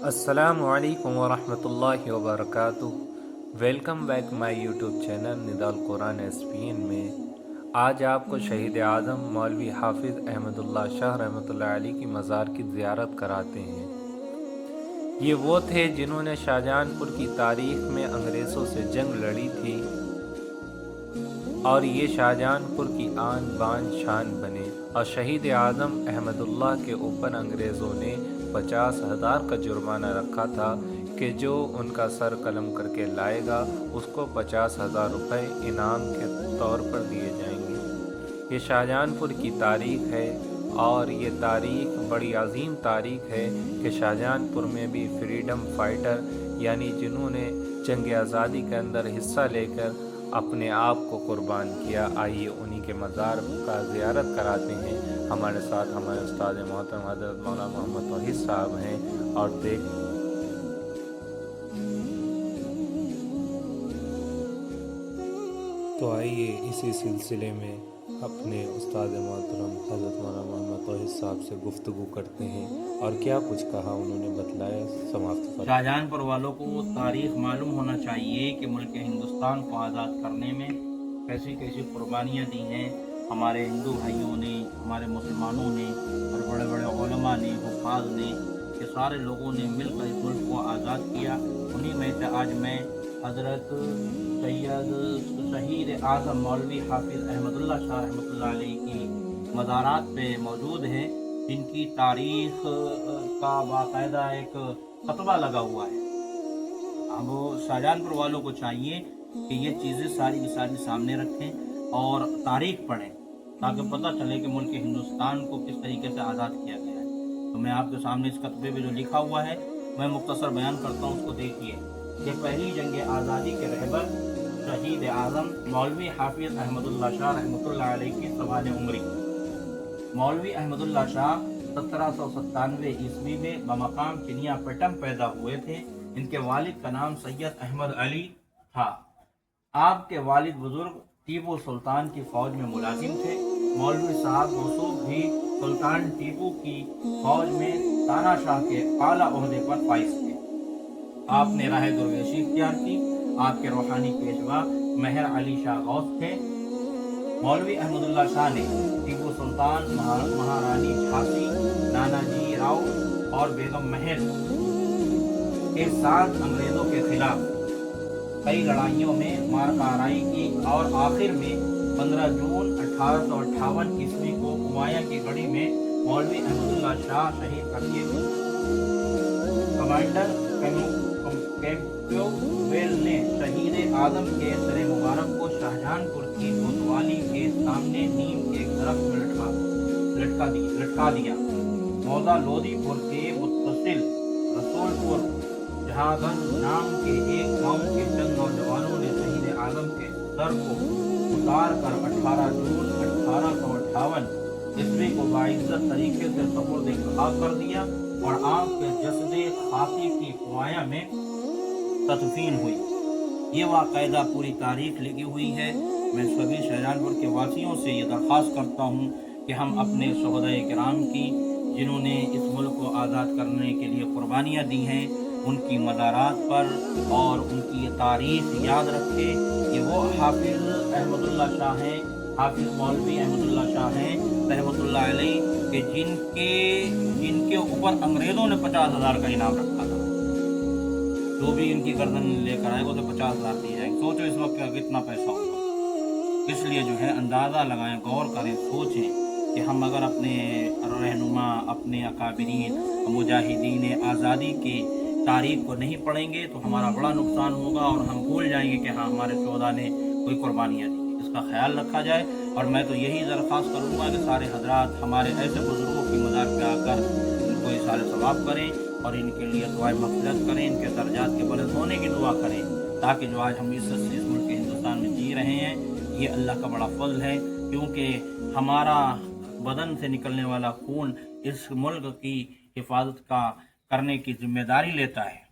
السلام علیکم ورحمۃ اللہ وبرکاتہ۔ Welcome back my YouTube channel Nadal Quran SPN میں آج آپ کو شہید اعظم مولوی حافظ احمد اللہ شاہ رحمۃ اللہ علیہ کی مزار کی زیارت کراتے ہیں۔ یہ وہ تھے جنہوں نے شاہجہان پور کی تاریخ میں انگریزوں سے جنگ لڑی تھی اور یہ شاہجہان پور کی آن بان شان بنے، اور شہید اعظم احمد اللہ کے اوپر انگریزوں نے 50,000 کا جرمانہ رکھا تھا کہ جو ان کا سر قلم کر کے لائے گا اس کو 50,000 روپے انعام کے طور پر دیے جائیں گے۔ یہ شاہجہان پور کی تاریخ ہے اور یہ تاریخ بڑی عظیم تاریخ ہے کہ شاہجہان پور میں بھی فریڈم فائٹر یعنی جنہوں نے جنگ آزادی کے اندر حصہ لے کر اپنے آپ کو قربان کیا۔ آئیے انہی کے مزار کا زیارت کراتے ہیں۔ ہمارے ساتھ ہمارے استاد محترم حضرت مولانا محمد توحید صاحب ہیں اور تو آئیے اسی سلسلے میں اپنے استاد محترم حضرت مولانا محمد توحید صاحب سے گفتگو کرتے ہیں اور کیا کچھ کہا انہوں نے بتلایا۔ سماپت کریں۔ شاہجہان پور والوں کو تاریخ معلوم ہونا چاہیے کہ ملک ہندوستان کو آزاد کرنے میں کیسی کیسی قربانیاں دی ہیں ہمارے ہندو بھائیوں نے، ہمارے مسلمانوں نے اور بڑے بڑے علماء نے، حفاظ نے، یہ سارے لوگوں نے مل کر اس ملک کو آزاد کیا۔ انہی میں سے آج میں حضرت شہید اعظم مولوی حافظ احمد اللہ شاہ رحمۃ اللہ علیہ کی مزارات پہ موجود ہیں، جن کی تاریخ کا باقاعدہ ایک خطبہ لگا ہوا ہے۔ اب شاہجہان پور والوں کو چاہیے کہ یہ چیزیں ساری کی ساری سامنے رکھیں اور تاریخ پڑھیں تاکہ پتہ چلے کہ ملک ہندوستان کو کس طریقے سے آزاد کیا گیا ہے۔ تو میں آپ کے سامنے اس خطبے میں جو لکھا ہوا ہے میں مختصر بیان کرتا ہوں، اس کو دیکھیے۔ یہ پہلی جنگ آزادی کے رہبر شہید اعظم مولوی حافظ احمد اللہ شاہ رحمۃ اللہ علیہ کی سوال عمری۔ مولوی احمد اللہ شاہ 1797 عیسوی میں بمقام چنیا پٹم پیدا ہوئے تھے۔ ان کے والد کا نام سید احمد علی تھا۔ آپ کے والد بزرگ ٹیپو سلطان کی فوج میں ملازم تھے۔ مولوی صاحب رسوخ بھی سلطان ٹیپو کی فوج میں تانا شاہ کے اعلیٰ عہدے پر فائز تھے۔ آپ نے راہ درویشی اختیار کی۔ آپ کے روحانی پیشوا مہر علی شاہ غوث تھے۔ مولوی احمد اللہ شاہ نے ٹیپو سلطان، مہارانی جھانسی، نانا جی راؤ اور بیگم مہر کے ساتھ انگریزوں کے خلاف کئی لڑائیوں میں مارکارائی کی اور آخر میں 15 جون 1858 عیسوی کو ہمایاں کی گڑھی میں مولوی احمد اللہ شاہ شہید کر دیے گئے۔ کمانڈر کیمپبیل نے شہید اعظم کے سر مبارک کو شاہجہان پور کی کوتوالی کے سامنے نیم کے درخت میں لٹکا دیا۔ موضع لودھی پور کے متصل رسول پور جہاں گنج نام کے ایک گاؤں کے چند نوجوانوں نے شہید اعظم کے سر کو اتار کر 18 جون 1858 عیسوی کو باعزت طریقے سے سپرد خاک کر دیا اور آپ کے جسد خاکی کی ہمایاں میں تدفین ہوئی۔ یہ باقاعدہ پوری تاریخ لکھی ہوئی ہے۔ میں سبھی شاہجہان پور کے واسیوں سے یہ درخواست کرتا ہوں کہ ہم اپنے شہداء کرام کی جنہوں نے اس ملک کو آزاد کرنے کے لیے قربانیاں دی ہیں ان کی مزارات پر اور ان کی یہ تاریخ یاد رکھے۔ یہ وہ حافظ احمد اللہ شاہ ہیں، حافظ مولوی احمد اللہ شاہ ہیں رحمۃ اللہ علیہ، کہ جن کے اوپر انگریزوں نے 50,000 کا انعام رکھا تھا۔ جو بھی ان کی گردن لے کر آئے گا تو 50,000 دیے جائیں گے۔ سوچو اس وقت کا کتنا پیسہ ہوگا۔ اس لیے جو ہے اندازہ لگائیں، غور کریں، سوچیں کہ ہم اگر اپنے رہنما، اپنے اکابرین مجاہدین آزادی کی تاریخ کو نہیں پڑھیں گے تو ہمارا بڑا نقصان ہوگا اور ہم بھول جائیں گے کہ ہاں ہمارے شہداء نے کوئی قربانیاں دی۔ اس کا خیال رکھا جائے اور میں تو یہی درخواست کروں گا کہ سارے حضرات ہمارے ایسے بزرگوں کی مزار پہ آ کر ان کو اظہار ثواب کریں اور ان کے لیے دعائیں مغفرت کریں، ان کے درجات کے بلند ہونے کی دعا کریں، تاکہ جو آج ہم عزت سے اس ملک کے ہندوستان میں جی رہے ہیں یہ اللہ کا بڑا فضل ہے، کیونکہ ہمارا بدن سے نکلنے والا خون اس ملک کی حفاظت کرنے کی ذمہ داری لیتا ہے۔